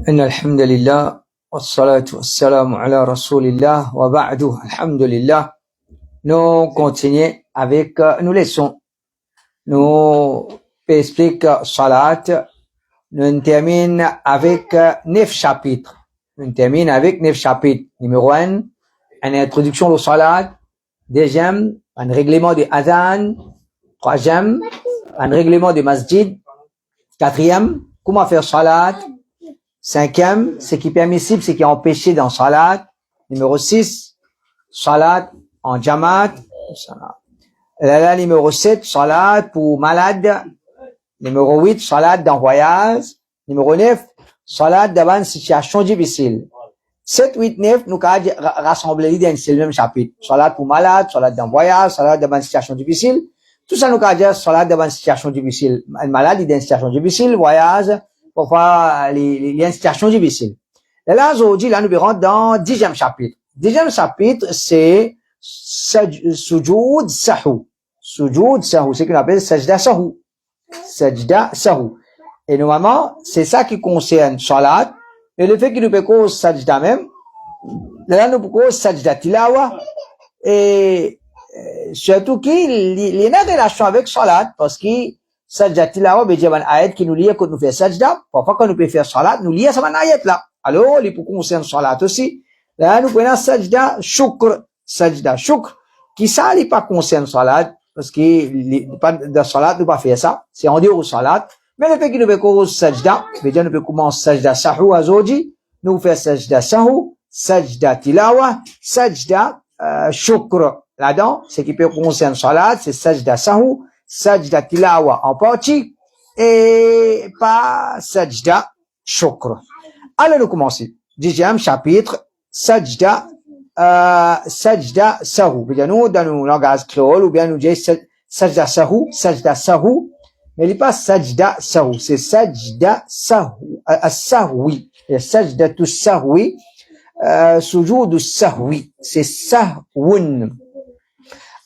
إن الحمد لله والصلاة والسلام على رسول الله وبعد الحمد لله. Nous continuons avec, nous laissons, nous expliquons Salat, nous terminons avec 9 chapitres. Nous terminons avec 9 chapitres. Numéro 1, une introduction au Salat. Deuxième, un règlement de Adhan. Troisième, un règlement de Masjid. Quatrième, comment faire Salat. Cinquième, ce qui est permissible, ce qui est empêché dans Salat. Numéro 6, Salat en Jamaat. Là, numéro 7, Salat pour malade. Numéro 8, Salat dans voyage. Numéro 9, Salat devant une situation difficile. 7, 8, 9, nous avons rassemblé dans le même chapitre. Salat pour malade, Salat dans voyage, Salat devant une situation difficile. Tout ça, nous avons dit Salat devant une situation difficile. Malade, il y a une situation difficile, voyage, parfois, il y a une situation difficile. Et là, aujourd'hui, là, nous verrons dans le 10e chapitre. 10e chapitre, c'est Sujoud Sahu. Sujoud Sahu, c'est ce qu'on appelle Sajda Sahu. Sajda Sahu. Et normalement, c'est ça qui concerne Salat. Et le fait qu'il nous peut cause Sajda même, là, nous peut cause Sajda Tilawa. Et surtout qu'il y a une relation avec Salat, parce que Sajda Tilawa, il y a un ayat qui nous lie quand nous faisons Sajda. Parfois, quand nous pouvons faire Salat, nous lions à un ayat là. Alors, il peut concerner Salat aussi. Là, nous prenons Sajda Shukr. Sajda Shukr, qui ça, il pas concerne Salat, parce que pas de Salat, nous pas faire ça. C'est en dehors de Salat. Mais le fait qu'il nous fait cause Sajda, déjà nous peut commencer Sajda Sahu aujourd'hui. Nous faisons Sajda Sahu, Sajda Tilawa, Sajda Shukr. Là-dedans, ce qui peut concerner Salat, c'est Sajda Sahu, Sajda Tilawa en partie, et pas Sajda Shukr. Allez, nous commençons. 10e chapitre, Sajda Sahu. Bien, nous, dans le langage créole, ou bien nous disons Sajda Sahu, mais il n'est pas Sajda Sahu, c'est Sajda Sahu, Sahwi. Et Sajda tu Sahwi, Sujoud Sahwi, c'est Sahwun.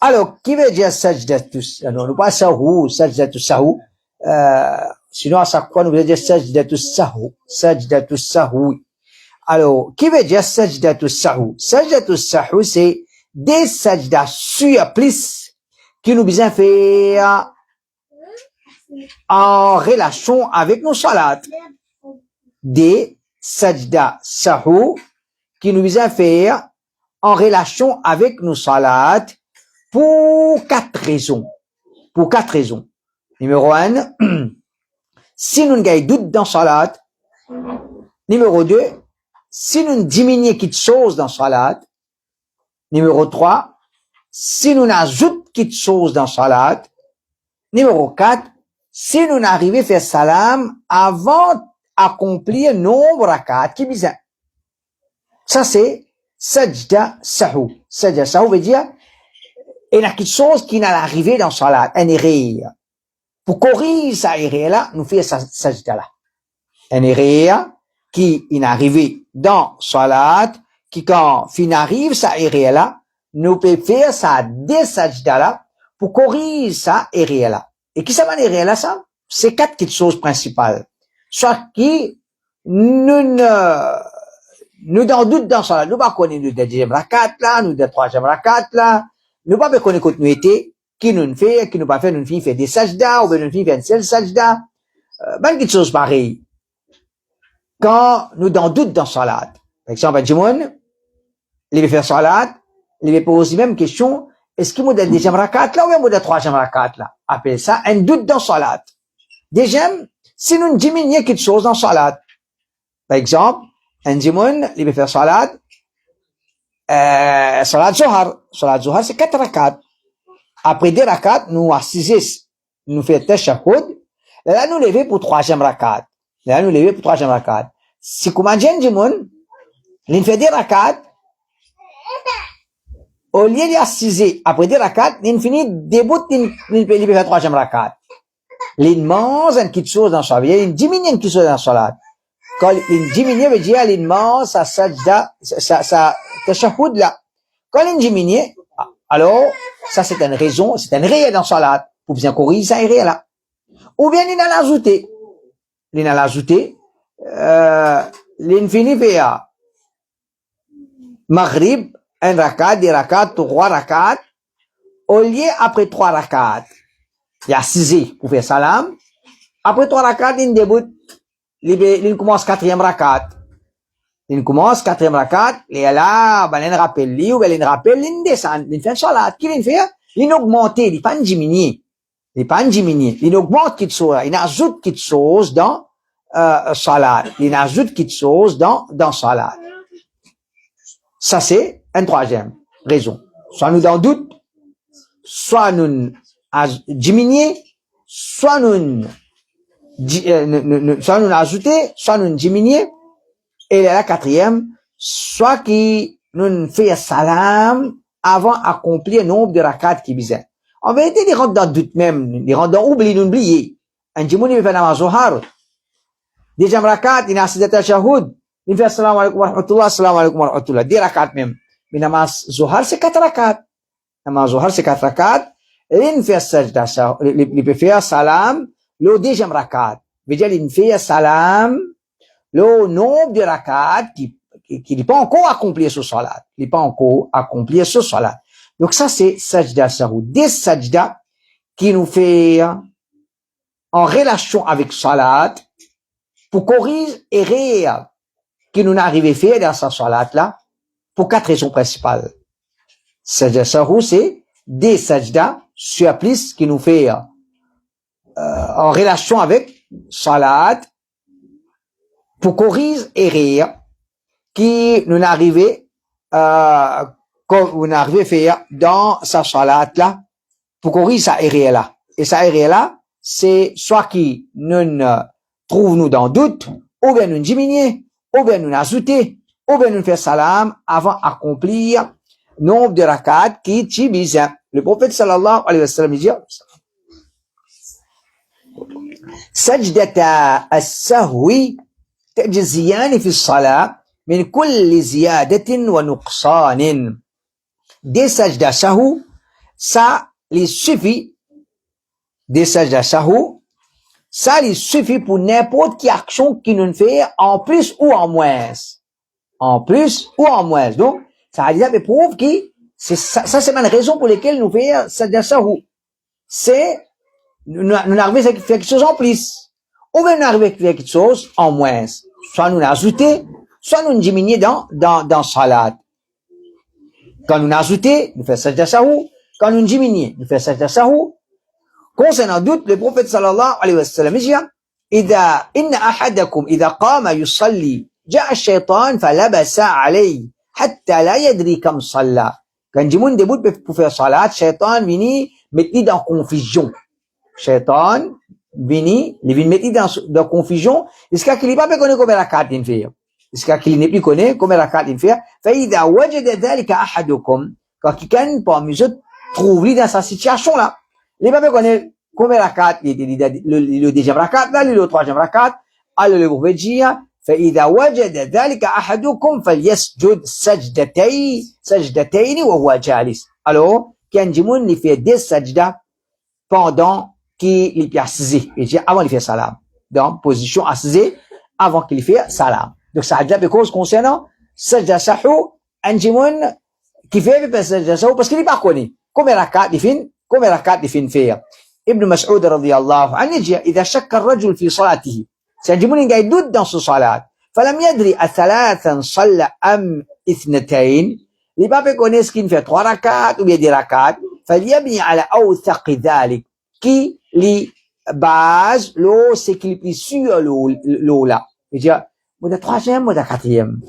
Alors, qui veut dire Sajda tu Sahwi? Non, pas Sahu, Sajda tu Sahwi. Sinon, à chaque fois, nous voulons dire Sajda tu Sahwi, Sajda tu Sahwi. Alors, qui veut dire Sajda tu Sahwi? Sajda tu Sahwi, c'est des sajda surplices qui nous besoin faire en relation avec nos salat. Des sajda sahou qui nous besoin faire en relation avec nos salat pour 4 raisons. Pour 4 raisons. Numéro 1, si nous avons doute dans salat. Numéro 2, si nous diminuons quelque chose dans salat. Numéro 3, si nous ajoutons quelque chose dans salat. Numéro 4, si nous arrivons à faire salam avant d'accomplir nombre rakat qui bizarre. Ça c'est sajda sahu. Sajda sahu veut dire il y a quelque chose qui n'est arrivé dans salat, un erreur. Pour corriger ça erreur là, nous faisons sajda là. Un erreur qui est arrivé dans salat, qui quand fin arrive ça erreur là, nous pouvons faire ça des sajda là pour corriger ça erreur là. Et qui ça va erreur là ça? C'est 4 petites choses principales. Soit qui nous dans doute dans ça, nous pas connaître le deuxième rakat là, nous le troisième rakat là, nous pas connaître continuité, qui nous fait, qui nous pas fait, nous fait des sajda, ou bien nous fait une seule sajda, ben quelque chose pareil. Quand nous dans doute dans salat, par exemple, Jimoun, il va faire salat, il va poser même question, est-ce qu'il y a le deuxième rakat là, ou bien le troisième rakat là? Appelle ça un doute dans salat. Deuxième, si nous diminuons quelque chose dans salat, par exemple, un djimoun, il va faire salat, salat Zohar. Salat Zohar, c'est 4 rakats. Après 2 rakats, nous assisons, nous faisons tashahhud. Là, nous levons pour 3e rakat. Là, nous levons pour 3e rakat. Si comme un djimoun, il fait 2 rakats, au lieu d'assiser, après 2 rakats, il finit debout, il peut faire 3e rakat. Il mange quelque chose dans sa vie, il diminue quelque chose dans sa salat. Quand il diminue, veut dire, il mange sa sajda, sa tashahhud là. Quand il diminue, alors, ça c'est une raison, c'est une réelle dans sa salat, pour bien corriger ça réel là. Ou bien il en a ajouté. Il en a ajouté, l'infini fait Maghrib, un rakat, deux rakats, trois rakats. Au lieu, après trois rakats, il y a 6 pour faire salam. Après trois rakats, il débute, il commence quatrième rakat. Il commence quatrième rakat, et là, ben, il rappelle, ou il rappelle, il descend, il fait salat. Qu'est-ce qu'il fait? Il augmente, il pas diminuer. Il pas diminuer. Il augmente quelque chose, il ajoute quelque chose dans, salat. Il ajoute quelque chose dans salat. Ça, c'est une troisième raison. Soit nous dans doute, soit nous diminuer, soit nous ajouter, soit nous diminuer. Et la quatrième, soit qui nous fait salam avant d'accomplir le nombre de rakats qui visent. En vérité, ils rentrent dans doute même, ils rentrent dans oubli, nous oublier. Un djimouni fait namaz zohar. Deuxième rakat, il a assis tashahhud. Il fait salam alaikum wa rahmatullah, salam alaikum wa rahmatullah. 10 rakats même. Mais namaz zohar, c'est 4 rakats. Namaz zohar, c'est 4 rakats. Il fait sajda, il peut faire salam, le deuxième rakat. Veut dire, il fait salam, le nombre de rakats qui n'est pas encore accompli ce salat. Il n'est pas encore accompli ce salat. Donc ça, c'est sajda sahou. Des sajda qui nous fait en relation avec salat, pour corriger erreur qui nous arrive faire dans sa salat là, pour 4 raisons principales. Sajda sahou, c'est des sajda surplus qui nous fait en relation avec salat, pour corriger erreur qui nous arrive comme on arrive faire dans sa salat là, pour corriger sa erreur là. Et sa erreur là, c'est soit qui nous trouve nous dans doute, ou bien nous diminuer, ou bien nous ajouter, ou bien nous faire salam avant d'accomplir nombre de rakats qui tibise. Le prophète sallallahu alayhi wa sallam dit sajdata as-sahwi تجزيان في الصلاة من كل زيادة ونقصان. Des sajda sahou, ça lui suffit. Des sajda sahou, ça lui suffit pour n'importe quelle action qui nous fait en plus ou en moins. En plus ou en moins. Donc, ça a déjà prouve que ça c'est une raison pour laquelle nous faisons sajda sahou. C'est, nous arrivons à faire quelque chose en plus. Ou bien nous arrivons à faire quelque chose en moins. Soit nous ajouter, soit nous diminuer dans salat. Quand nous ajouter, nous faisons sajda sahou. Quand nous diminuer, nous faisons sajda sahou. Concernant doute, le prophète sallallahu alayhi wa sallam dit, إذا إن أحدكم إذا قام يصلي جاء الشيطان فلبس عليه حتى لا يدري كم صلى. Quand Jimoun débute pour faire salat, Shaitan vient mettre dans confusion. Shaitan vient mettre dans confusion. Est-ce qu'il n'est pas connu comme la carte in fait? Est-ce qu'il n'est plus connu comme la carte in fait? فإذا وجد ذلك أحدكم, quand quelqu'un parmi eux trouve dans sa situation là, il n'est pas connu comme la carte, le deuxième rakat là, le troisième rakat. Alors le prophète dit, فإذا وجد ذلك أحدكم فليسجد سجدتين وهو جالس. Alors, quand Jimoun il fait des sajda pendant qu'il est assis, et avant il fait salam, dans position assise avant qu'il fait salam. Donc ça a déjà des causes concernant sajda sahou, un Jimoun qui fait sajda sahou parce qu'il n'est pas connu. Combien rakat il fait faire? Ibn Mas'ud radiyallahu anhu dit, إذا شك الرجل في صلاته, c'est un Jimoun qui a doute dans son salat. فلم يدري أثلاثا صلى أم اثنتين, il n'est pas connu ce qu'il fait 3 rakats ou bien 10 rakats. فليبني على أوثق ذلك, qui les base l'eau c'est qu'il est sur l'eau là. Il dit, le troisième ou le quatrième,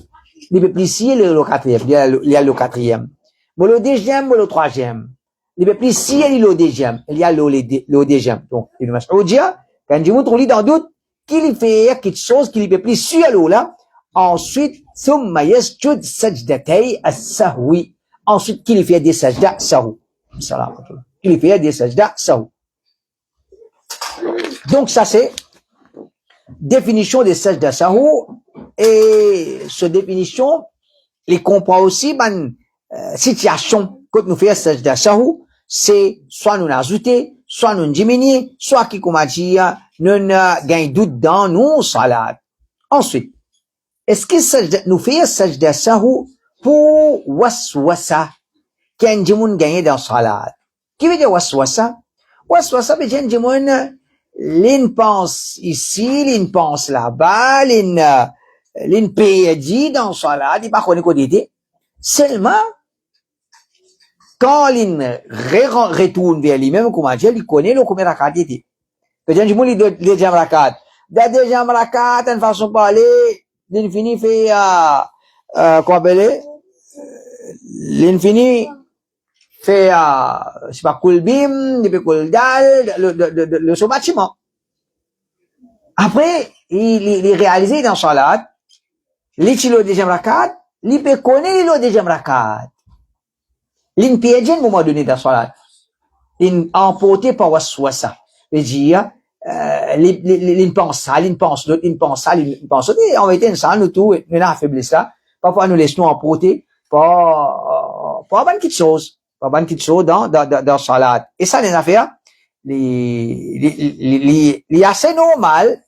il est plus si le quatrième, il y a le quatrième. Mais le deuxième ou le troisième, il est plus si le deuxième, il y a le deuxième. Donc il m'a dit, quand je vous trouve dans doute qu'il fait quelque chose qu'il est plus sur l'eau là, ensuite ثم يسجد سجدتي السهو, ensuite qu'il fait des sajda sahou. Il fait des sajda sahou. Donc ça c'est définition des sajda sahou, et cette définition il comprend aussi une situation quand nous faisons sajda sahou, c'est soit nous ajouter, soit nous diminuer, soit qui comme a dit nous gagne doute dans nos salat. Ensuite, est-ce que sajda, nous fait sajda sahu pour waswasa, qui a un gagné dans salat? Qui veut dire waswasa? Waswasa veut dire un l'in pense ici, l'in pense là-bas, l'in dit dans salat, il pas connaît quoi dire. Seulement, quand l'in retourne vers lui-même, comment dire, il connaît le combien rakat il dit. Peut-être il dit deuxième rakat. La deuxième rakat, en façon de parler, l'infini fait, quoi appeler? L'infini fait, je sais pas, kulbim, il fait kuldal, le son bâtiment. Après, il est réalisé dans salat, le deuxième rakat, il peut connaître le deuxième rakat. L'in piège à un moment donné dans salat. L'in emporté par waswasa. Il dit, l'in pense ça, l'in pense l'autre, l'in pense ça, l'in pense l'autre. Et en vérité, ça, nous tout, nous avons affaibli ça. Parfois, nous laissons emporter par bonne petite chose. Par bonne petite chose dans salat. Et ça, les affaires, les assez normal,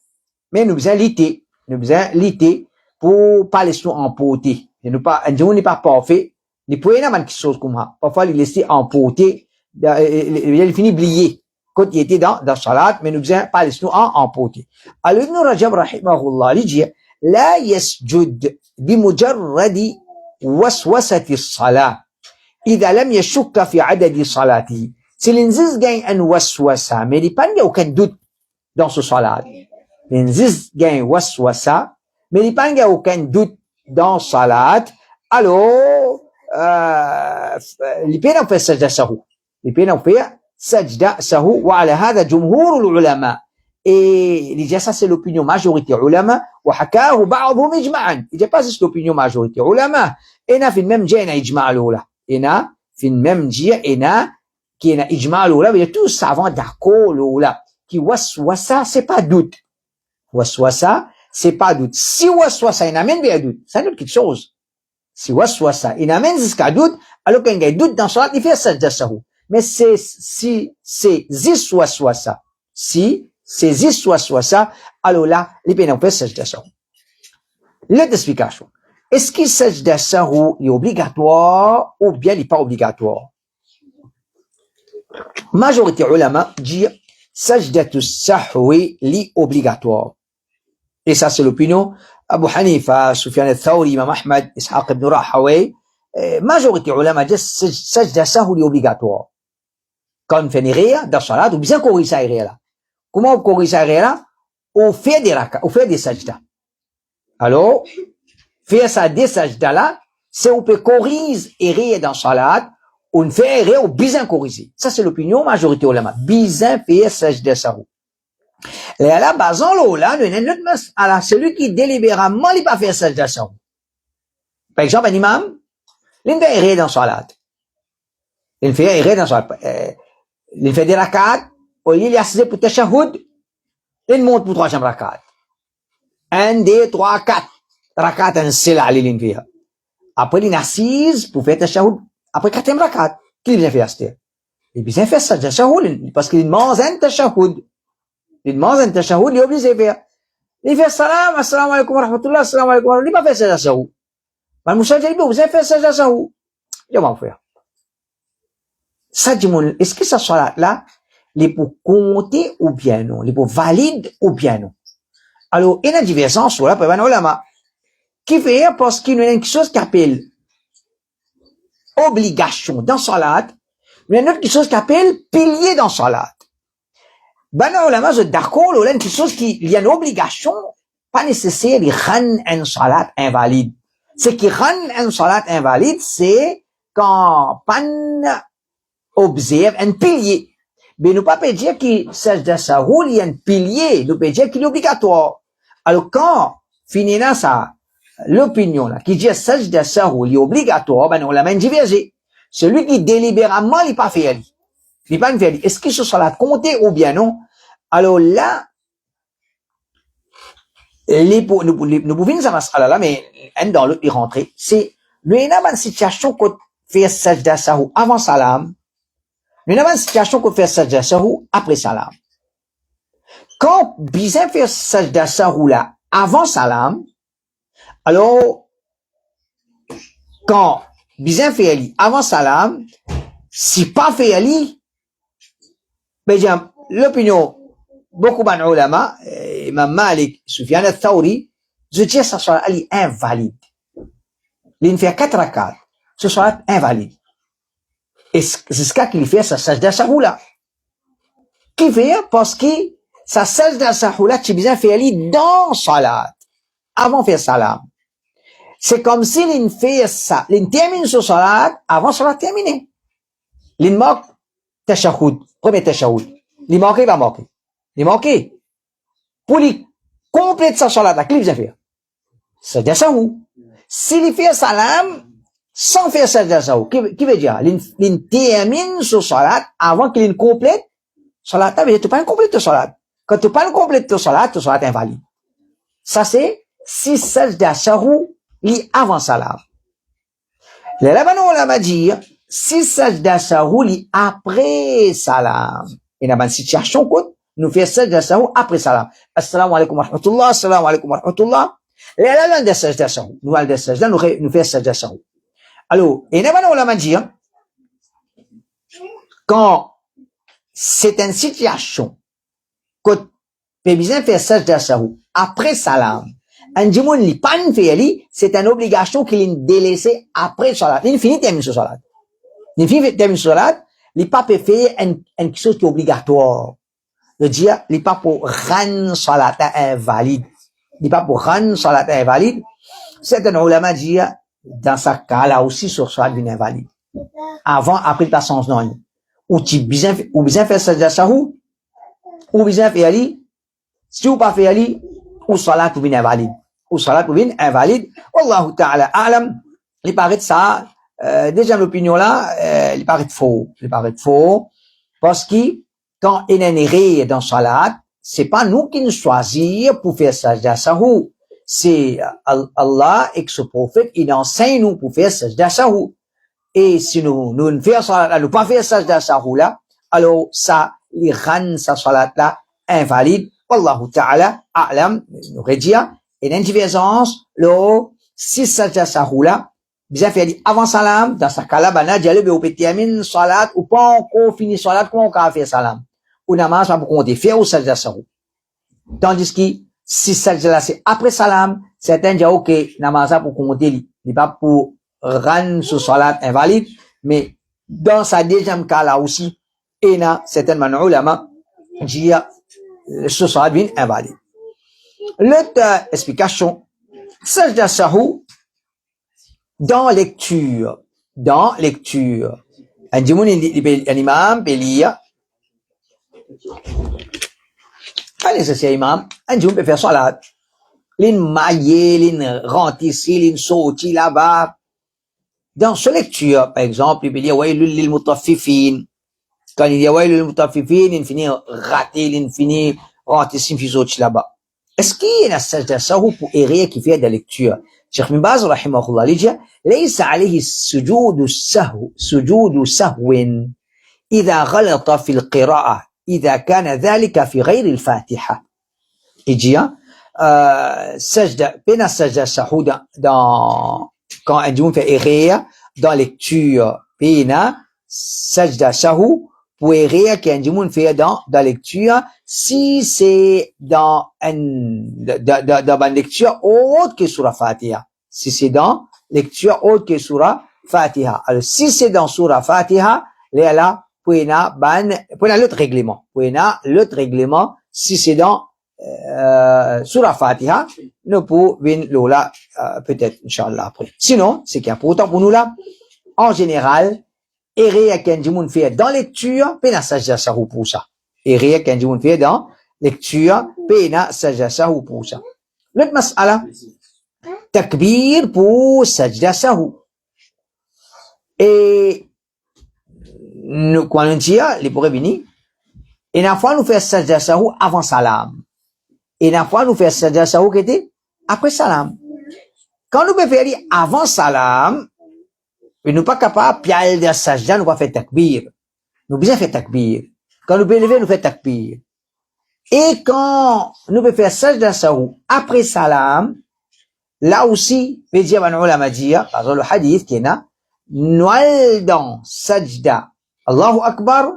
mais nous besoin lutter. Nous besoin lutter pour pas laisser emporter. Et nous pas, on n'est pas parfait. Ni pouvez pas quelque chose comme ça. Parfois, il laisser emporter, il finit oublier. Quand il était dans salat, mais nous besoin pas laisser emporter. Alors, Ibn Rajab, rahimahullah, il dit, لا يسجد بمجرد وسوسة الصلاة إذا لم يشك في عدد صلاته. Si l'inziz gagne un waswasa, mais il n'y a pas aucun doute dans ce salat. L'inziz gagne waswasa, mais il n'y a pas aucun doute dans salat. Alors, لبين في السجدة سهو لبين في سجدة سهو وعلى هذا جمهور العلماء et déjà ça c'est l'opinion majorité ulama وحكاه بعضهم اجماعا déjà pas c'est l'opinion majorité ulama هنا في المم جاء هنا اجماع الاولى هنا في المم جاء هنا qui هنا اجماع الاولى il y a tous savants d'accord الاولى qui waswasa c'est pas doute waswasa c'est pas doute si waswasa il amène bien doute c'est une autre chose. Si waswasa, il amène jusqu'à doute, alors qu'il y a doute dans salat, il fait sajda sahu. Mais si c'est zis waswasa, si c'est zis waswasa, alors là, il peut faire sajda sahu. L'autre explication. Est-ce que sajda sahu est obligatoire ou bien il n'est pas obligatoire? Majorité ulama dit sajdatu sahwi li obligatoire. Et ça, c'est l'opinion Abu Hanifa, Sufyan al-Thawri, Imam Ahmad, Ishaq ibn Rahaway, majorité ulama dit sajda sahwi obligatoire. Quand on fait une réa dans salat, on bien corriger ça là. Comment on corrige ça là? On fait des raka, on fait des sajda. Alors, faire ça des sajda là, c'est on peut corriger et réa dans salat, on fait réa ou bien corriger. Ça c'est l'opinion majorité ulama. Bien faire sajda sahwi. Et à la base, là, celui qui délibérément il pas faire sajda sahwi. Par exemple, un imam, il fait errer dans salat. Il fait errer dans salat. Il fait des rakats, au lieu il assise pour tashahhud, il monte pour troisième rakat. 1, 2, 3, 4 rakats en sila il fait. Après il assise pour faire tashahhud. Après quatrième rakat, qu'il vient faire aster. Il vient faire sajda sahwi parce qu'il mange un tashahhud. Il mange un tashahhud, il est obligé de faire. Il fait salam, assalamu alaikum wa rahmatullah, assalamu alaikum wa rahmatullah. Il pas fait sajda sahwi. Mais le moussa dit, vous avez fait sajda sahwi. Il va faire. Ça dit, est-ce que ça soit là, les pour compter ou bien non, les pour valide ou bien non. Alors, il y a une divergence sur la prévane ulama. Qui fait parce qu'il y a quelque chose qui appelle obligation dans salat, il y a une autre chose qui appelle pilier dans salat. Ben ulama, je d'accord, il y a quelque chose qui, il y a une obligation, pas nécessaire, il rend un salat invalide. Ce qui rend un salat invalide, c'est quand pan observe un pilier. Mais nous pas dire qu'il sajda sahwi, il y a un pilier, nous peut dire qu'il est obligatoire. Alors quand, finina ça, l'opinion là, qui dit sajda sahwi, il est obligatoire, ben on l'a même divergé. Celui qui délibérément, il pas fait, il pas fait. Est-ce qu'il se salat compté ou bien non? Alors là, nous pouvons ça là, mais un dans l'autre, il rentre. C'est, nous avons une situation qu'on fait sajda sahwi avant salam. Nous avons une situation qu'on fait sajda sahwi après salam. Quand bizarre fait sajda sahwi là, avant salam, alors, quand bizin fait ali avant salam, si pas fait ali, ben, l'opinion, beaucoup d'ulama, Imam Malik, Sufyan al-Thawri, je dis que ça soit ali invalide. Il fait 4 rakats, ce soit invalide. Et c'est ce qu'il fait, ça sajda sahoula. Qui fait, parce que ça sajda sahoula, tu bizin fait ali dans salat, avant faire salam. C'est comme si l'in fait ça, l'in termine ce salat, avant salat terminé. L'in manque tashahhud, premier tashahhud. L'in manque, il va manquer. L'in manque. Pour lui compléter sa salat, la clip, faire. Sajda sahou. S'il fait salam, sans faire sajda sahou, qui veut dire, l'in termine ce salat, avant qu'il complète, salat, tu pas complète salat. Quand tu pas complète salat est invalide. Ça c'est, si sajda sahou, li avant salam. Les rabbins ulama dire, si sajda sahou li après salam. Il y a une situation où nous faisons sajda sahou après salam. Assalamu alaikum wa rahmatullah, assalamu alaikum wa rahmatullah. Les rabbins de sajda sahou. Nous allons de sajda, nous faisons sajda sahou. Alors, il y a une ulama dire, quand c'est une situation, quand Pébizin fait sajda sahou après salam, un djimoun li pan fait c'est une obligation qu'il est délaissé après salat. Il finit termine ce salat. Il finit termine ce salat, li pas peut faire une chose qui est obligatoire. Je veux dire, li pas pour rendre salat invalide. Li pas pour rendre salat invalide. Certains ulama disent, dans ce cas-là aussi, sur salat d'une invalide. Avant, après, pas sens non. Ou bien fait sajda sahou, ou bien fait ali, si ou pas fait ali, ou salat ou bien invalide. Ou salat ou bien invalide. Wallahu ta'ala a'lam. Il paraît ça, déjà l'opinion là, il paraît faux. Il paraît faux. Parce que, quand il y a dans salat, c'est pas nous qui nous choisissons pour faire sajda sahou. C'est Allah et ce prophète, il enseigne nous pour faire sajda sahou. Et si nous ne faisons salat, nous pas faire sajda sahou là, alors ça, il rend sa salat là invalide. Wallahu ta'ala a'lam, nous redire, et l'individuance, si sajda sahou là, bien fait avant salam, dans ce cas-là, bana dialogue ou peut terminer salat, ou pas encore fini salat, comment on peut faire salam? Ou namaz, pas pour compter faire ou sajda sahou. Tandis que, si sajda là, c'est après salam, certains disent, ok, namaz, pour compter, il pas pour rendre ce salat invalide, mais dans sa deuxième cas là aussi, il y a certains ulama disent, ce salat devient invalide. L'autre explication, sajda sahou, dans lecture, un dimoun, un imam, belia, allez, c'est imam, un dimoun peut faire salat, l'in maillé, l'in rentissé, l'in sauti là-bas. Dans ce lecture, par exemple, il peut dire, wailul lil mutaffifin. Quand il dit wailul lil mutaffifin, il finit raté, il finit rentissé, il finit sauti là-bas. Est-ce qu'il y a un sajda sahou pour errer qui fait de la lecture? Cheikh Ibn Baz, rahimahullah, il dit, ليس عليه سجود سهو إذا غلط في القراءة إذا كان ذلك في غير الفاتحة. Il dit, sajda, pena sajda sahou dans, quand un djimoun fait errer, dans lecture, pena sajda sahou, pour errer qu'un djimoun fait dans lecture, si c'est dans une lecture autre que sur la Fatiha. Si c'est dans lecture autre que surah Fatiha. Alors, si c'est dans surah Fatiha, là, poena l'autre règlement, si c'est dans, surah Fatiha, nous pouvons là, peut-être, Inch'Allah, après. Sinon, c'est qu'il y a pourtant pour nous là, en général, errer à qu'un djimoun fait dans lecture, pena sajda sahou pour ça. Errer à qu'un djimoun fait dans lecture, pena sajda sahou pour ça. L'autre mas'ala, takbir pour sajda sahou. Et nous, quand on dit, les pourrait venir, et la fois nous fait sajda sahou avant salam. Et la fois nous fait sajda sahou qui était après salam. Quand nous pouvons faire avant salam, et nous pas capable, puis à de sajda, nous pas faire takbir. Nous bien faire takbir. Quand nous pouvons lever, nous fait takbir. Et quand nous pouvons faire sajda sahou après salam, là aussi, les ulama disent, par exemple le hadith qui est là, nous dans sajda Allahu Akbar,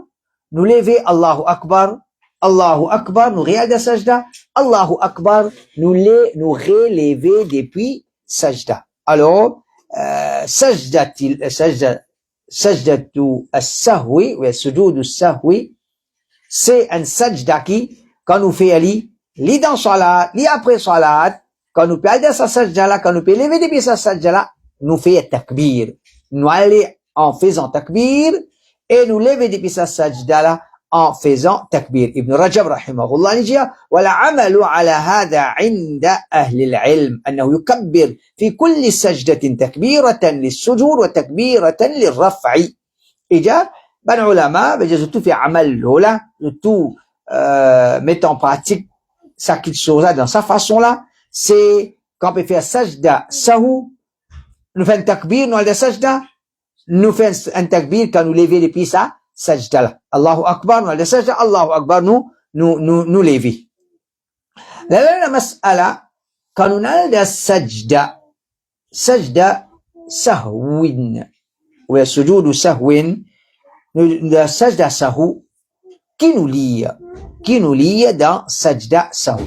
nous lever Allahu Akbar, Allahu Akbar, nous réaliser sajda, Allahu Akbar, nous relever depuis sajda. Alors, sajdatu as-sahwi ou sujoud as-sahwi, c'est un sajda qui, quand nous fait ali, li dans salat, li après salat, quand nous perdons sa sajda là, quand nous peut lever depuis sa sajda là, nous fait takbir. Nous aller en faisant takbir, et nous lever depuis sa sajda là, en faisant takbir. Ibn Rajab rahimahullah dit والعمل على هذا عند أهل العلم أنه يكبر في كل سجدة تكبيرة للسجود وتكبيرة للرفع. إجا ben ulama, ben tout fait amal là, tout mettre en pratique ça quelque chose là dans sa façon là, c'est quand on peut faire sajda sahu, nous fait un takbir, nous allons sajda, nous fait un takbir quand nous lever depuis ça sajda là. Allahu Akbar, nous allons sajda, Allahu Akbar, nous lever. La mas'ala, quand nous allons sajda sahwin, ou sujoud sahwin, le sajda sahu, qui nous lie dans sajda sahu.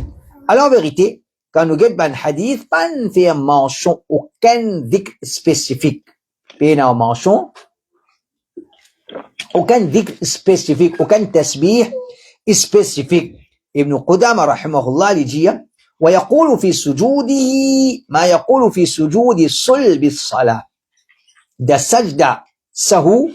Alors en vérité, quand nous guettons un hadith, pas ne fait mention aucun dhikr spécifique. Puis nous mention aucun dhikr spécifique, aucun tasbih spécifique. Ibn Qudama rahimahullah dit ويقول في سجوده ما يقول في سجود صلب الصلاة. ده sajda sahu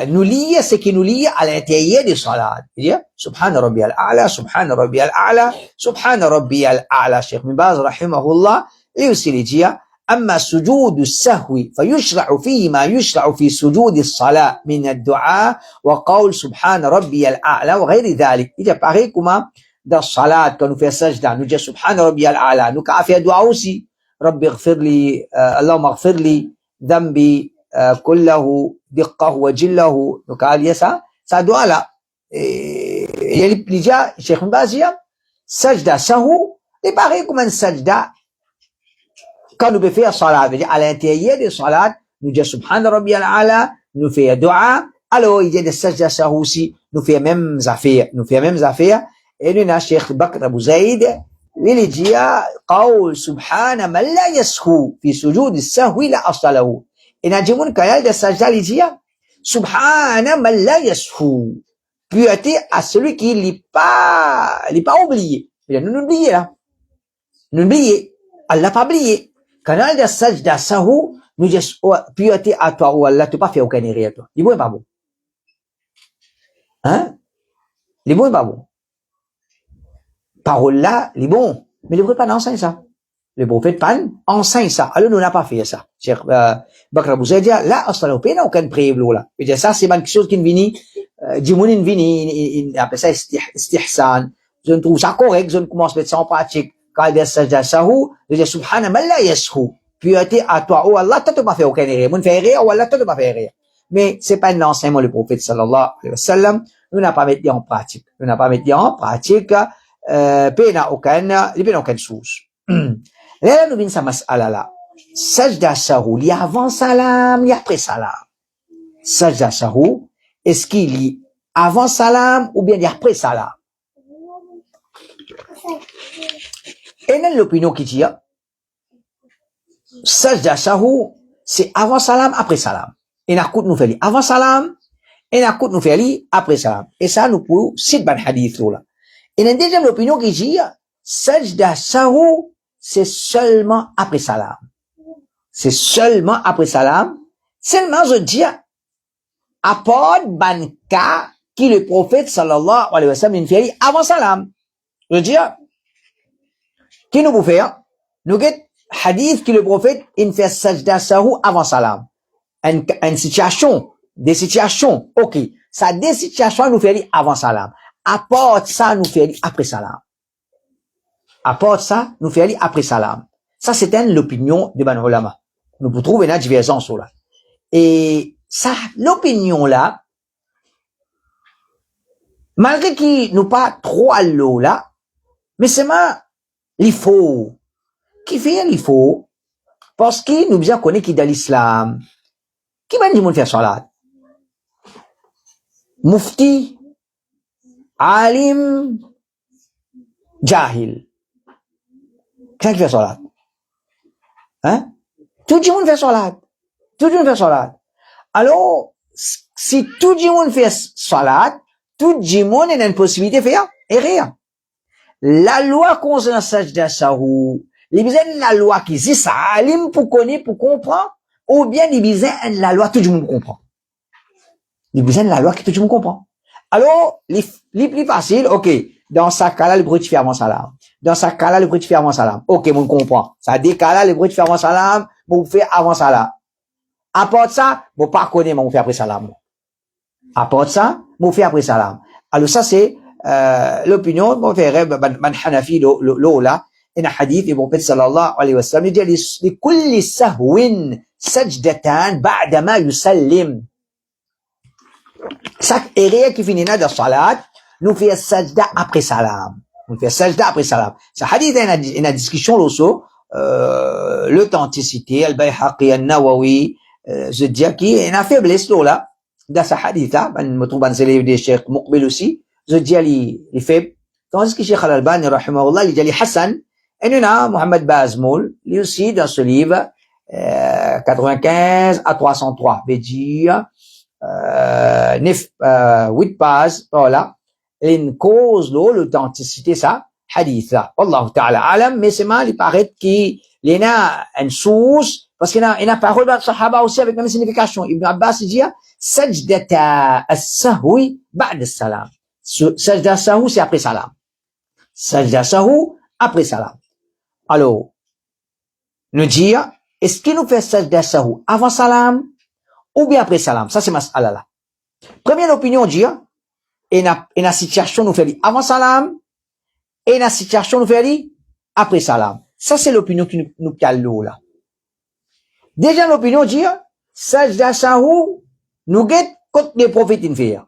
nous lie ce qui nous lie à l'intérieur des salats. C'est-à-dire, Subhana Rabbi al-A'la, Subhana Rabbi al-A'la, Subhana Rabbi al-A'la. Cheikh Ibn Baz, rahimahullah, et aussi les dit, أما سجود السهو فيشرع فيه ما يشرع في سجود الصلاة من الدعاء وقول سبحان ربي الأعلى وغير ذلك. Il est pareil comme dans salat, quand nous faisons sajda, nous disons Subhana Rabbi al-A'la. Nous avons fait dua aussi. Rabbi اغفر لي, Allahumma اغفر لي ذنبي كله دقه وجله. Donc il y a ça doit là. Il y a déjà Cheikh Mbazia sajda sahu est pareil comme un sajda quand nous faisons salat, à l'intérieur de salat nous disons subhana rabbi al-ala, nous faisons dua. Alors il y a des sajda sahu aussi, nous faisons même affaires, et nous avons Cheikh Bakr Abu Zaid il dit قول سبحان من لا يسهو في سجود السهو لا أصل له. Et Najimun Kayal de Sajda il dit Subhana man la yashu. Pureté à celui qui n'est pas oublié. Il a non oublié là. Non oublié. Allah pas oublié. Quand on dit Sajda sahu, nous disons pureté à toi ou Allah tu pas fait aucun erreur toi. Les mots pas bon. Hein? Les mots pas bon. Parole là, les bons. Mais les vrais pas d'enseigner ça. Le prophète Pan enseigne ça. Alors, nous n'a pas fait ça. Cheikh Bakr Abu Zaid dit, là, astala pe n'a aucun prévlo là. Et dire ça, c'est quelque chose qui vient, jimounin vini, après ça, istihsan. Je ne trouve ça correct, je ne commence à mettre ça en pratique. Quand il dit sajda sahu, je dis subhana man la yashu. Pureté à toi, oh Allah, t'as pas fait aucun erreur. Mon fait erreur, oh Allah, t'as pas fait erreur. Mais c'est pas un enseignement le prophète sallallahu alayhi wa sallam. Nous n'a pas mis en pratique. Pe n'a aucun source. Là, nous venons à mas'ala là. Sajda sahu, il y a avant salam, il y a après salam. Sajda sahu, est-ce qu'il y a avant salam ou bien il y a après salam? Et dans l'opinion qui dit, sajda sahu, c'est avant salam, après salam. Et n'a nous fait avant salam, et n'a nous fait après salam. Et ça, nous pouvons citer ban hadith là. Et dans deuxième opinion qui dit, sajda sahu, c'est seulement après salam. C'est seulement après salam. Seulement, je dis, apporte banka qui le prophète sallallahu alayhi wa sallam fait avant salam. Je dis, qui nous peut faire? Nous get hadith qui le prophète il fait sajda sahu avant salam. Une situation, des situations, ok. Ça, des situations nous fait avant salam. Apporte ça nous fait après salam. Apporte ça, nous fait aller après salam. Ça, c'est l'opinion de Ban Ulama. Nous pouvons trouver une divergence là. Et ça, l'opinion là, Malgré qu'il nous pas trop à l'eau là, mais c'est ma, il faut. Qui fait il faut? Parce qu'il nous bien connaît qui dans l'islam. Qui va nous faire salat? Mufti, alim, jahil. Qui fait salat? Hein? Tout le monde fait salat. Tout le monde fait salat. Alors, si tout le monde fait salat, tout le monde a une possibilité de faire rien. La loi concernant sajda sahou, les besoins de la loi qui dit ça, alim pour connaître, pour comprendre, ou bien les besoins de la loi tout le monde comprend. Les besoins de la loi qui tout le monde comprend. Alors, les plus faciles, ok, dans ce cas-là, le bruit fait avant salam. Dans ce cas-là, le bruit fait avant salam. Ok, on comprend. Ça dit cas-là, le bruit fait avant salam, vous fait avant salam. À part ça, vous pas connaître, vous fait après salam. À part ça, vous fait après salam. Alors ça, c'est l'opinion, bon, fait, man Hanafi, là, in un hadith, et bon, fait, sallallahu alayhi wa sallam, il dit, لكل سهو سجدتان بعدما يسلم. Chaque erreur qui finit dans la salat, nous fait sajda après salam. Nous fait sajda après salam. Ce hadith, il y a une discussion aussi, l'authenticité, al-Bayhaqi, al-Nawawi, je dis qu'il y a une faiblesse là, dans ce hadith-là, je me trouve dans les livres des Cheikh Muqbil aussi, je dis les faibles. Tandis que Cheikh Al-Albani, rahimahullah, il dit Hassan, et nous avons Mohamed Bazmoul, lui aussi, dans ce livre, 95 à 303, veut dire, 8 pages, voilà, une cause, l'authenticité, ça, hadith, là. Wallahu ta'ala alam, mais c'est mal, il paraît qu'il y a une source, parce qu'il y a une parole de Sahaba aussi avec la même signification. Ibn Abbas dit, sajdata as-sahwi ba'd as-salam. Sajda as-sahwi, c'est après salam. Sajda as-sahwi, après salam. Alors, nous dire, est-ce qu'il nous fait sajda as-sahwi avant salam, ou bien après salam? Ça, c'est mas'ala là. Première opinion, dit, et la situation nous fait avant salam, et la situation nous fait après salam. Ça, c'est l'opinion qui nous cale là. Déjà, l'opinion dit, sajda sahou, nous guette contre les prophètes faire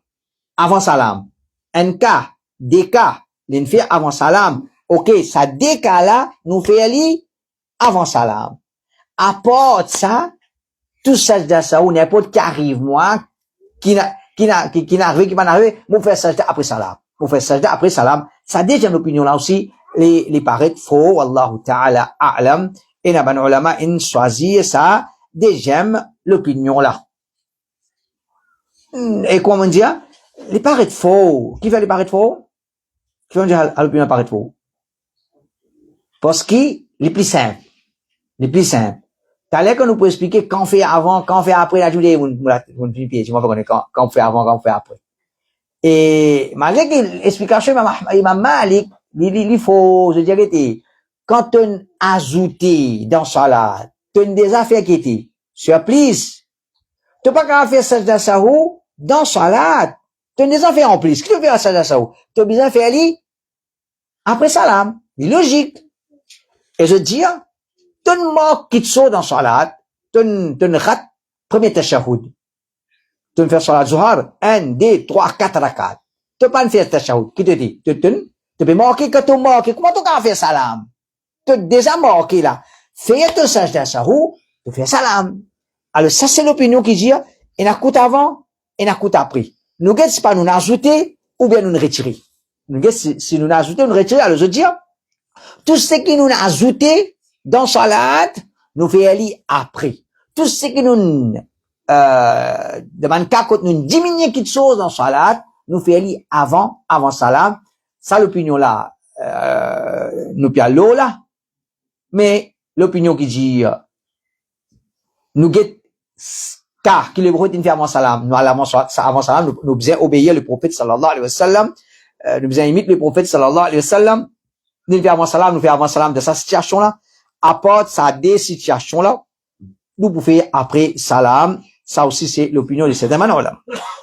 avant salam. Un cas, des cas, l'infère avant salam. Ok, ça des cas là, nous fait aller avant salam. À part ça, tout sajda sahou, n'importe qui arrive, moi, qui n'arrive, qui va arriver, vous faites sajda après salam. Vous faites sajda après salam. Ça déjà l'opinion là aussi, les paraît faux, wallahu ta'ala a'lam. Et la ban ulama, in choisit ça, déjà l'opinion là. Et comment dire? Les paraît faux. Qui fait les paraît faux? Qui va dire à l'opinion paraît faux? Parce que, les plus simples. Les plus simples. T'as l'air qu'on nous peut expliquer quand on fait avant, quand on fait après la journée, vous ne pied, je m'en connais quand on fait avant, quand on fait après. Et, malgré que l'explication, Imam Malik, il faut, je dirais, quand on ajouté dans salat, tu as des affaires qui étaient surprises. Tu n'as pas qu'à faire sajda sahou dans salat. Tu as des affaires en plus. Qu'est-ce que tu fais à sajda sahou? Tu as besoin de faire ali après salam. C'est logique. Et je dis, tu as mort qui te saute dans salat, tu as rat premier tashahoud. Tu fais salat zuhar, 1, 2, 3, 4 rakat. Tu pas faire tashahoud. Qui te dit? Tu peux marquer que tu marques. Comment tu as fait salam? Tu as déjà marqué là. Fais ton sajda sahou, tu fais salam. Alors ça c'est l'opinion qui dit, il y a coûte avant, il y a coûte après. Nous guette c'est pas nous ajouter ou bien nous retirer. Nous guette si nous ajouter, nous retirer. Alors je dis, tout ce qui nous a ajouté dans salat, nous fait aller après. Tout ce qui nous demande qu'à côté nous diminuer quelque chose dans salat, nous fait aller avant salam. Ça l'opinion là, nous pia l'eau là. Mais l'opinion qui dit, nous guette car qui le prophète fait avant salam, nous allons avant salam, nous devons obéir le prophète sallallahu alayhi wa sallam, nous devons imiter le prophète sallallahu alayhi wa sallam, nous fait avant salam de sa situation là, à part sa des situations là, nous pouvons faire après salam, ça aussi c'est l'opinion de certains manants là.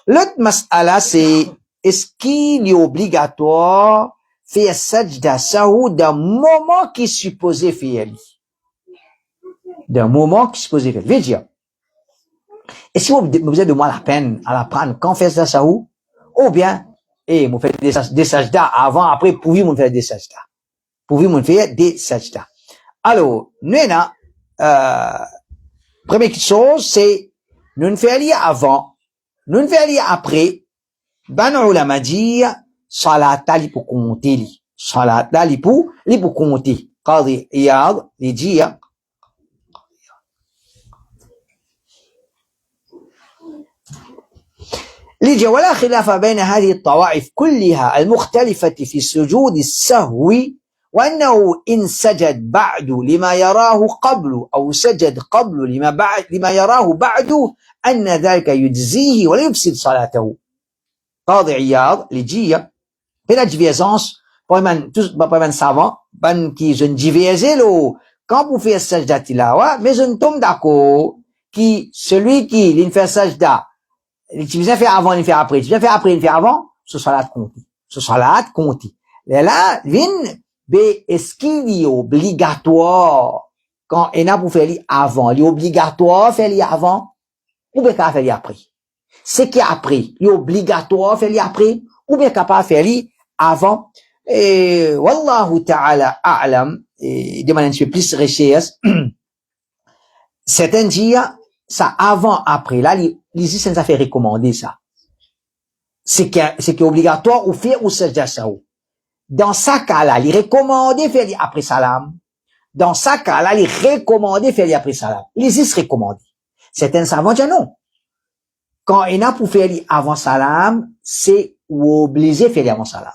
L'autre mas'ala c'est, est-ce qu'il est obligatoire faire sajda sahou d'un moment qui est supposé faire d'un moment qui est supposé faire. Veut dire, est-ce que vous avez de moi la peine à l'apprendre quand on fait ça sahou, ou bien, Et mon fait des sajda avant, après, pour mon faire des sajda. Pour mon faire des sajda. Alors, nous, première chose, c'est, nous ne faisons rien avant, nous ne faisons rien après. Ben, ulama dit, salata li pour compter li. Salata li pour compter. Qadi Iyad, il dit, لجي ولا خلاف بين هذه الطوائف كلها المختلفة في سجود السهو وأنه إن سجد بعد لما يراه قبل أو سجد قبل لما يراه بعد أن ذلك يجزيه ولا يفسد صلاته. قاضي عياض لجي بلا divergence pour un savant qui je ne divergeais quand vous faites sajda tilawa mais je ne tombe d'accord qui celui qui il fait sajda tu viens faire avant, il fait après. Tu viens faire après, il fait avant. Ce salat compte. Ce salat compte. Et là, est-ce qu'il est obligatoire quand il a pour faire avant? Il est obligatoire faire avant ou bien qu'à faire après? C'est qui après? Il est obligatoire faire après ou bien capable faire avant? Et wallahu ta'ala a'lam, de manière plus recherche, certains disent ça avant, après. Là, les ça nous a fait recommander ça. C'est qui est obligatoire ou faire ou sajda sahou. Dans ce cas-là, il recommande faire après salam. Dans ce cas-là, il recommande faire après salam. Les se recommandent. Certains savants disent non. Quand il a pour faire avant salam, c'est obligé de faire avant salam.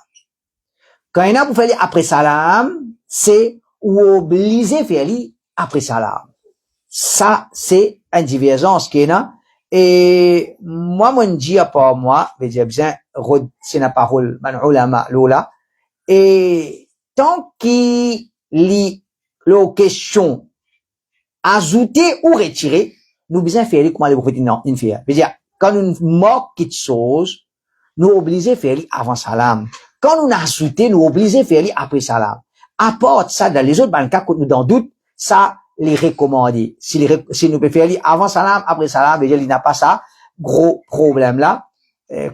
Quand il a pour faire après salam, c'est obligé de faire après salam. Ça, c'est une divergence qu'il y a. Et moi, mon dit pas moi, mais j'ai besoin c'est la parole, man ulama, lola. Et tant qu'il lit la question ajouter ou retirer, nous besoin faire comment les beaucoup non, une faire. Je veux dire, quand nous moque quelque chose, nous obligés faire avant salam. Quand nous ajouter, nous obligés faire après salam. Apporte ça dans les autres cas que nous dans doute, ça les recommander. Si nous pouvons faire avant salam, après salam, il n'y a pas ça, gros problème là.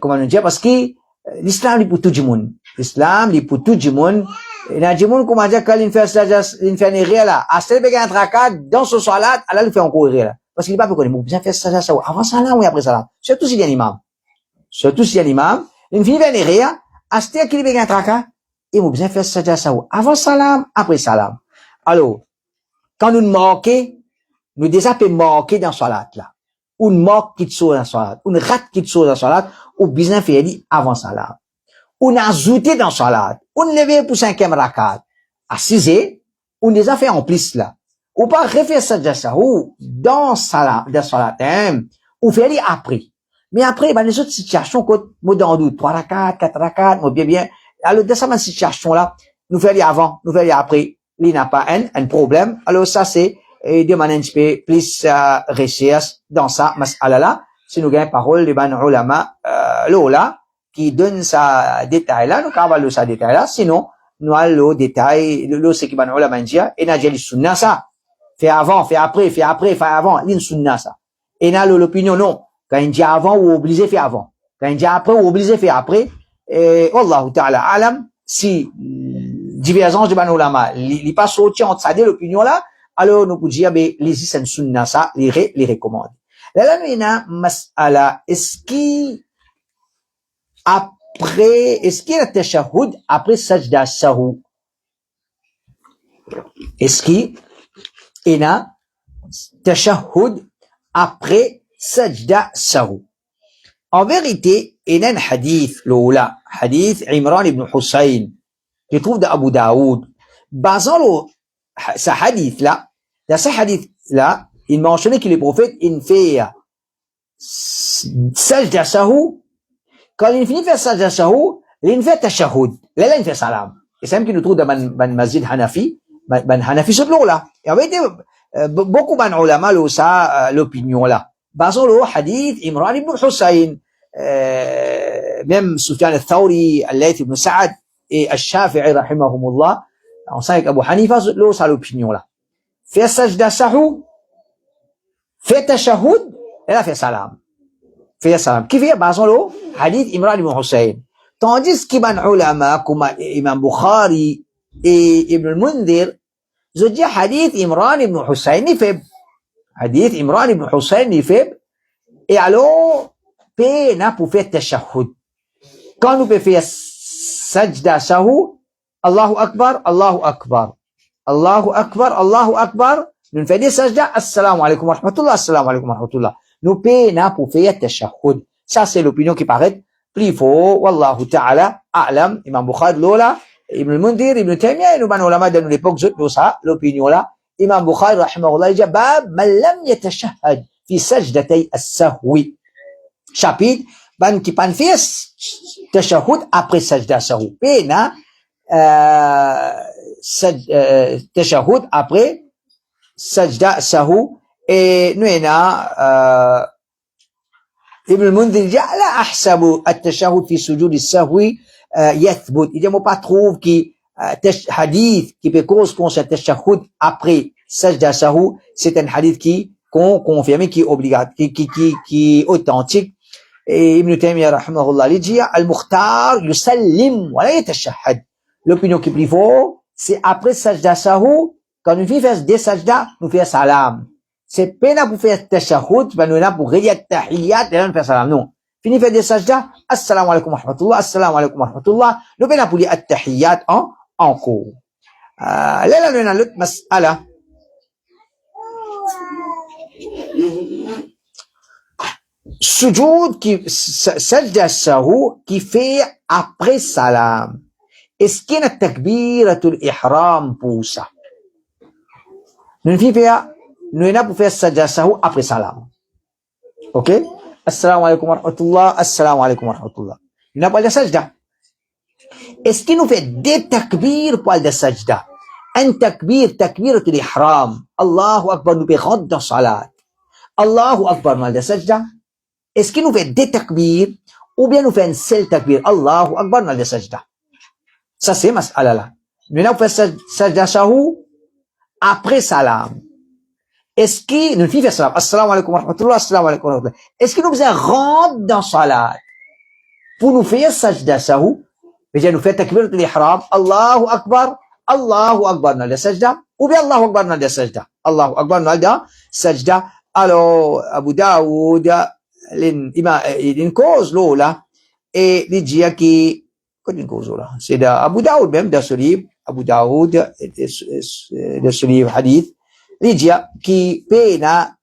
Comment nous dire? Parce que l'islam est pour tout le monde. L'islam est pour tout le monde. Il y a des gens, comment dire, quand il fait ça, il fait une réelle là. À ce qu'il y a un tracat, dans ce salat, alors il fait encore une réelle. Parce qu'il n'est pas peu connu. Il bien faire ça, avant salam ou après salam. Surtout s'il y a un imam. Surtout s'il y a un imam. Il finit faire une réelle. À ce qu'il y a un tracat, il faut bien faire ça, avant salam, après salam. Alors, quand nous manquons, nous déjà peut manquer dans salat là. Ou nous manque quelque chose dans salat. Ou nous rate quelque chose dans salat. Ou bien faire avant salam. Ou nous ajouter dans salat. Ou nous lever pour 5e rakat. À 6e, ou nous déjà fait en plus là. Ou pas refaire ça, ou dans salat, ou faire après. Mais après, les autres situations, moi dans doute, 3 rakat, 4 rakat, moi bien. Alors, dans cette situation là, nous faire avant, nous faire après. Il n'a pas un problème. Alors ça c'est de manière un peu plus recherche dans ça mas'ala là. Si nous gagnons parole de ban ulama là qui donne ça détail là, nous avons ça détail là. Sinon nous avons le détail le ce qui ban ulama dit et n'a dit sunna ça. Fait avant, fait après, fait avant, une sunna ça. Et n'a l'opinion non. Quand il dit avant ou obligé faire avant. Quand il dit après ou obligé faire après. Et wallahu ta'ala alam si divergence de ban ulama, il pas sorti entre ça de l'opinion là, alors nous pouvons dire ben les c'est sunna ça, les recommande. Là nous a mas'ala est-ce qu'il y a tashahhud après sajda sahou? Est-ce qu'il y a tashahhud après sajda sahou? En vérité, il y a un hadith l'oula, hadith Imran ibn Hussein qui trouve d'Abu Daoud. Basant ce hadith-là, dans ce hadith-là, il mentionnait que le prophète, il fait sajda sahou. Quand il finit de faire sajda sahou, il fait tashahhud. Là, il fait salam. Et c'est même qu'il nous trouve dans ban masjid Hanafi, ban Hanafi ce là. Et en vérité, beaucoup ban ulama ça l'opinion là. Basant le hadith Imran ibn Hussein, même Sufyan al-Thawri, al-Layth ibn Sa'ad, et Al-Shafi'i, rahimahumullah, on sait qu'Abu Hanifa, l'eau, ça l'opinion là. Fait sajda sahou, fait tashahhud, elle a fait salam. Fait salam. Qui fait, basons l'eau, hadith Imran ibn Hussein. Tandis qu'Ibn Ulama, comme Imam Bukhari et Ibn al-Mundhir, ils ont dit hadith Imran ibn Hussein est faible. Hadith Imran ibn Hussein est faible. Et alors, pena pour faire tashahhud. Quand nous pouvons faire sajda sahu, Allahu Akbar, Allahu Akbar. Allahu Akbar, Allahu Akbar. Nous faisons des sajda, assalamu alaikum wa rahmatullah, assalamu alaikum wa rahmatullah. Nous pena pour faire tashahhud. Ça, c'est l'opinion qui paraît plus fort. Wallahu ta'ala, a'lam, Imam Bukhari, Lola, Ibn al-Mundhir, Ibn Taymiyyah, et nous, ulama de l'époque, nous, ça, l'opinion là. Imam Bukhari, rahimahullah, il dit, bab, man lam yatashahhad fi sajdatay as-sahwi. Chapitre, ban qui pan fait tashahhud après sajda sahwi. Pena, tashahhud après sajda sahwi. Et nous, Ibn al-Mundhir dit, la ahsabu at-tashahhud fi sujud as-sahwi yathbut. Il dit, moi pas trouve qui hadith qui peut cause qu'on se tashahhud après sajda sahwi, c'est un hadith qu'on confirme, qui est obligatoire, qui est authentique. Et Ibn Taymiyyah rahimahullah il dit, al-Mukhtar yusallim wa la yatashahhad. L'opinion qui est plus forte, c'est après sajda sahwi, quand une fille fait des sajda, nous fait salam. C'est pas pour faire tashahhud, ben nous là pour relier tahiyyat et là nous faire salam. Non. Fini faire des sajda, assalamu alaikum wa rahmatullah, assalamu alaikum wa rahmatullah. Nous pas pour dire tahiyyat en cours. Là nous avons l'autre mas'ala. Sujoud qui sajda sahou qui fait après salam. Est-ce qu'il y a takbiratul ihram pour ça? Nous faisons nous sommes pour faire sajda sahou après salam. Ok? Assalamu alaikum wa rahmatullah, assalamu alaikum wa rahmatullah. Nous n'avons pas de sajda. Est-ce qu'il nous fait des takbir pour le sajda? Un takbir, takbiratul ihram. Allahu Akbar, nous rentre dans salat. Allahu Akbar, nous le sajda. Est-ce qu'il nous fait des takbir ou bien nous fait un seul takbir? Allahu Akbar, nous le sajda. Ça c'est mas'ala là. Nous avons fait sajda sahou après salam. Est-ce qu'il nous fait salam? Assalamu alaikum wa rahmatullah, assalamu alaikum wa rahmatullah. Est-ce qu'il nous faisait rentrer dans salat pour nous faire sajda sahou? Déjà nous fait takbir l'ihram, Allahu Akbar, dans le sajda, ou bien Allahu Akbar dans le sajda. Allahu Akbar dans le sajda. Alors, Abu Daoud, une cause là, et il dit qui, quoi une cause là? C'est Abu Daoud même, dans ce livre, Abu Daoud, de ce livre hadith, il dit qui pena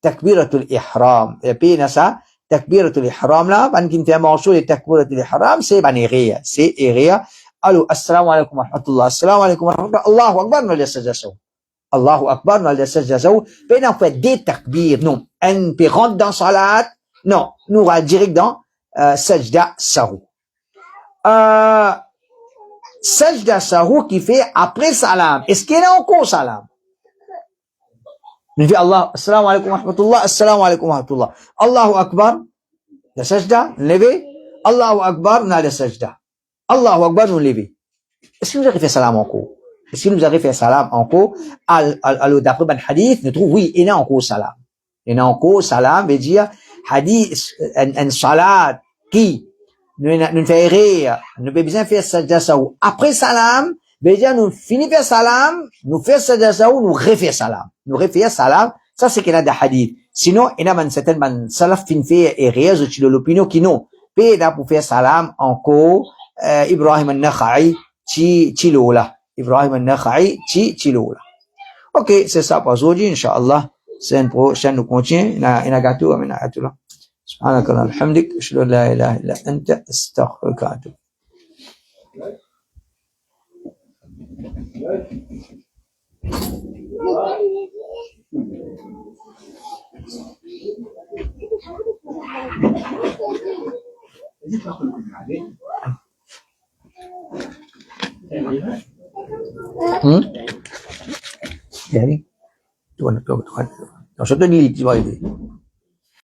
takbiratul ihram. Et pena ça, takbiratul ihram là, ban qui fait mention de takbiratul ihram, c'est ban erreur. C'est erreur. Alors, assalamu alaikum wa rahmatullah, assalamu alaikum wa rahmatullah, Allahu Akbar dans le sajda sahou. Allahu Akbar dans le sajda sahou. Pena fait des takbir, non. Un peut rentrer dans salat, non. Nous va direct dans sajda sahou. Sajda sahou qui fait après salam. Est-ce qu'il y a encore salam? Nous dit Allah, assalamu alaikum wa rahmatullah, assalamu alaikum wa rahmatullah. Allahu Akbar, la sajda, levé. Allahu Akbar, on a la sajda. Allahu Akbar, nous levé. Est-ce que nous avons fait salam encore? Est-ce que nous avons fait salam encore? Alors, d'après ben hadith, nous trouvons, oui, il y a encore salam. Il y a encore salam, veut dire, hadith, un salat, qui, nous fait rire, nous avons besoin de faire sajda sahou. Après salam, veut dire, nous finissons faire salam, nous faisons sajda sahou, nous refait salam. Nous refait salam, ça c'est qu'il y a des hadiths. Sinon, il y a certaines salaf fin fait et réels de l'opinion qui non. Puis là, pour faire salam, encore, Ibrahim al-Nakha'i, chi lola. Ibrahim al-Nakha'i, chi lola. Ok, c'est ça pour aujourd'hui, Inch'Allah. C'est une prochaine, nous continuons. Il y a gâteau, il y a gâteau là. سبحانك اللهم وبحمدك اشهد ان لا اله الا انت استغفرك واتوب يعني tu vas te dire, tu vas